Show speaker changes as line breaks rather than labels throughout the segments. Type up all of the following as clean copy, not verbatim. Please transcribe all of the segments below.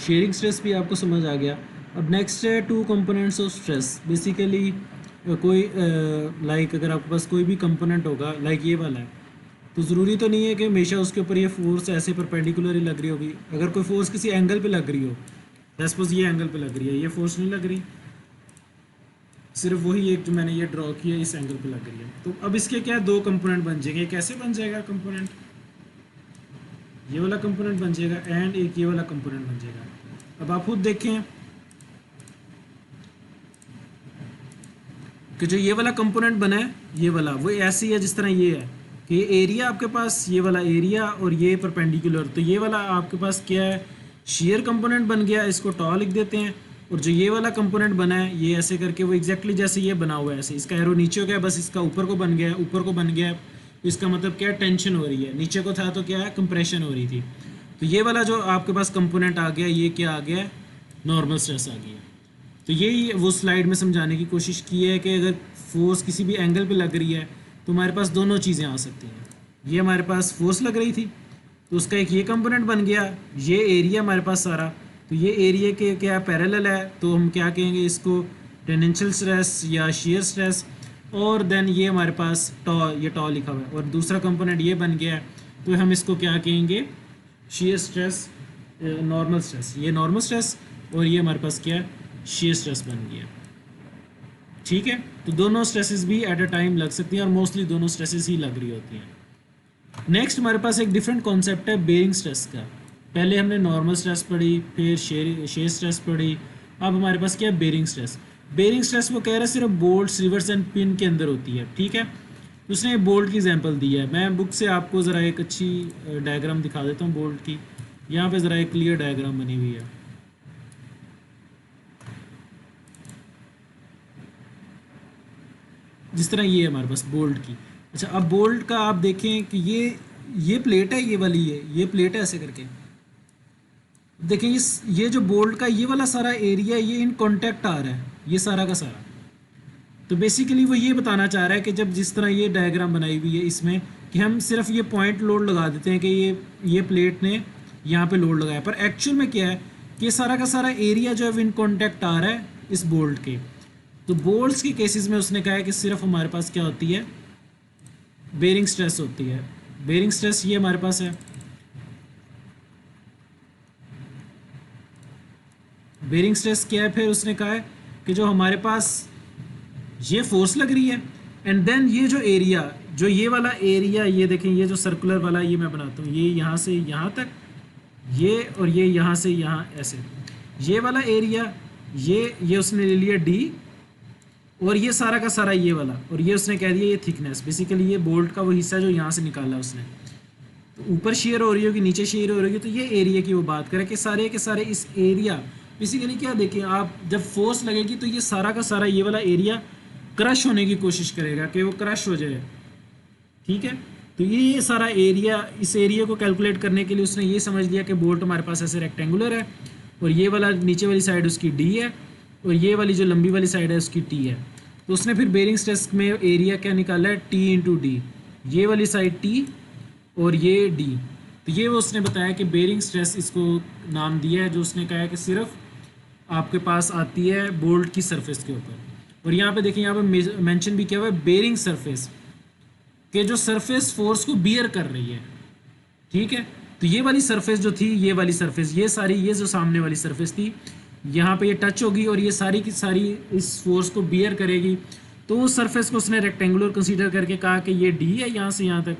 Sharing stress भी आपको समझ आ गया। अब नेक्स्ट है two components of stress. Basically कोई लाइक अगर आपके पास कोई भी कंपोनेंट होगा लाइक ये वाला है, तो ज़रूरी तो नहीं है कि हमेशा उसके ऊपर ये फोर्स ऐसे परपेंडिकुलर ही लग रही होगी। अगर कोई फोर्स किसी एंगल पे लग रही हो, सपोज ये एंगल पे लग रही है, ये फोर्स नहीं लग रही, सिर्फ वही एक जो मैंने ये ड्रॉ किया इस एंगल पे लग रही है। तो अब इसके क्या दो कंपोनेंट बन जाएंगे। कैसे बन जाएगा कंपोनेंट, ये वाला कंपोनेंट बन जाएगा एंड एक ये वाला कंपोनेंट बन जाएगा। अब आप खुद देखें कि जो ये वाला कंपोनेंट बना है ये वाला वो ऐसी है जिस तरह ये है कि एरिया आपके पास ये वाला एरिया और ये परपेंडिकुलर, तो ये वाला आपके पास क्या है शेयर कंपोनेंट बन गया, इसको टॉ लिख देते हैं। और जो ये वाला कंपोनेंट बना है ये ऐसे करके वो एग्जैक्टली जैसे ये बना हुआ है ऐसे, इसका एरो नीचे हो गया, बस इसका ऊपर को बन गया है, ऊपर को बन गया है। इसका मतलब क्या टेंशन हो रही है, नीचे को था तो क्या है कंप्रेशन हो रही थी। तो ये वाला जो आपके पास कंपोनेंट आ गया ये क्या आ गया, नॉर्मल स्ट्रेस आ गया। तो यही वो स्लाइड में समझाने की कोशिश की है कि अगर फोर्स किसी भी एंगल पे लग रही है तो हमारे पास दोनों चीज़ें आ सकती हैं। ये हमारे पास फोर्स लग रही थी तो उसका एक ये कंपोनेंट बन गया, ये एरिया हमारे पास सारा, तो ये एरिया के क्या पैरेलल है तो हम क्या कहेंगे इसको टेंजेंशियल स्ट्रेस या शेयर स्ट्रेस। और देन ये हमारे पास टॉ, ये टॉ लिखा हुआ है और दूसरा कंपोनेंट ये बन गया तो हम इसको क्या कहेंगे शेयर स्ट्रेस, नॉर्मल स्ट्रेस। ये नॉर्मल स्ट्रेस और ये हमारे पास क्या है शेयर स्ट्रेस बन गया। ठीक है, तो दोनों स्ट्रेसेस भी एट अ टाइम लग सकती हैं और मोस्टली दोनों स्ट्रेसेस ही लग रही होती हैं। नेक्स्ट हमारे पास एक डिफरेंट कॉन्सेप्ट है बेरिंग स्ट्रेस का। पहले हमने नॉर्मल स्ट्रेस पढ़ी, फिर शेयर स्ट्रेस पढ़ी, अब हमारे पास क्या है बेरिंग स्ट्रेस। बेरिंग स्ट्रेस वो कह रहा है सिर्फ बोल्ट्स, रिवर्स एंड पिन के अंदर होती है। ठीक है, उसने बोल्ट की एग्जांपल दी है। मैं बुक से आपको ज़रा एक अच्छी डायग्राम दिखा देता हूँ बोल्ट की। यहाँ पे ज़रा एक क्लियर डायग्राम बनी हुई है। जिस तरह ये है हमारे पास बोल्ट की। अच्छा, अब बोल्ट का आप देखें कि ये प्लेट है, ये वाली है, ये प्लेट है ऐसे करके। देखें ये जो बोल्ट का ये वाला सारा एरिया ये इन कांटेक्ट आ रहा है, ये सारा का सारा। तो बेसिकली वो ये बताना चाह रहा है कि जब जिस तरह ये डायग्राम बनाई हुई है इसमें कि हम सिर्फ ये पॉइंट लोड लगा देते हैं कि ये प्लेट ने यहाँ पे लोड लगाया, पर एक्चुअल में क्या है कि ये सारा का सारा एरिया जो है इन कांटेक्ट आ रहा है इस बोल्ट के। तो बोल्ट्स के केसेस में उसने कहा है कि सिर्फ हमारे पास क्या होती है बेरिंग स्ट्रेस होती है। बेरिंग स्ट्रेस ये हमारे पास है, बेरिंग स्ट्रेस क्या है, फिर उसने कहा है कि जो हमारे पास ये फोर्स लग रही है एंड देन ये जो एरिया, जो ये वाला एरिया, ये देखें ये जो सर्कुलर वाला ये मैं बनाता हूँ, ये यहाँ से यहाँ तक, ये और ये यहाँ से यहाँ ऐसे, ये वाला एरिया ये उसने ले लिया डी, और ये सारा का सारा ये वाला, और ये उसने कह दिया ये थिकनेस। बेसिकली ये बोल्ट का वो हिस्सा जो यहाँ से निकाला उसने, तो ऊपर शेयर हो रही होगी नीचे शेयर हो रही होगी, तो ये एरिया की वो बात करें कि सारे के सारे इस एरिया बेसिकली क्या देखें आप जब फोर्स लगेगी तो ये सारा का सारा ये वाला एरिया क्रश होने की कोशिश करेगा कि वो क्रश हो जाए। ठीक है, तो ये सारा एरिया, इस एरिया को कैलकुलेट करने के लिए उसने ये समझ लिया कि बोल्ट हमारे पास ऐसे रेक्टेंगुलर है और ये वाला नीचे वाली साइड उसकी डी है और ये वाली जो लंबी वाली साइड है उसकी टी है। तो उसने फिर बेरिंग स्ट्रेस में एरिया क्या निकाला है टी इंटू डी, ये वाली साइड टी और ये डी। तो ये वो उसने बताया कि बेरिंग स्ट्रेस इसको नाम दिया है, जो उसने कहा है कि सिर्फ आपके पास आती है बोल्ट की सरफेस के ऊपर। और यहाँ पे देखिए यहाँ पे मेंशन भी किया हुआ है बेरिंग सरफेस के जो सरफेस फोर्स को बियर कर रही है। ठीक है, तो ये वाली सरफेस जो थी, ये वाली सरफेस, ये सारी ये जो सामने वाली सरफेस थी यहाँ पे ये टच होगी और ये सारी की सारी इस फोर्स को बियर करेगी। तो उस सरफेस को उसने रेक्टेंगुलर कंसीडर करके कहा कि ये डी है, यहाँ से यहाँ तक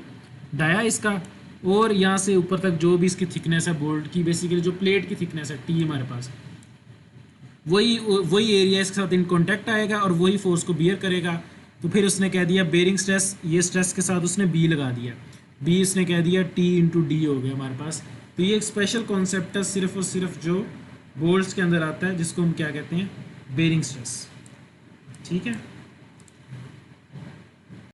डाया इसका, और यहाँ से ऊपर तक जो भी इसकी थिकनेस है बोल्ट की, बेसिकली जो प्लेट की थिकनेस है टी हमारे पास, वही एरिया इसके साथ इन कॉन्टैक्ट आएगा और वही फोर्स को बियर करेगा। तो फिर उसने कह दिया बेरिंग स्ट्रेस, ये स्ट्रेस के साथ उसने बी लगा दिया, बी उसने कह दिया टी इंटू डी हो गया हमारे पास। तो ये एक स्पेशल कॉन्सेप्ट है सिर्फ और सिर्फ जो बोल्ट्स के अंदर आता है, जिसको हम क्या कहते हैं बेरिंग स्ट्रेस। ठीक है।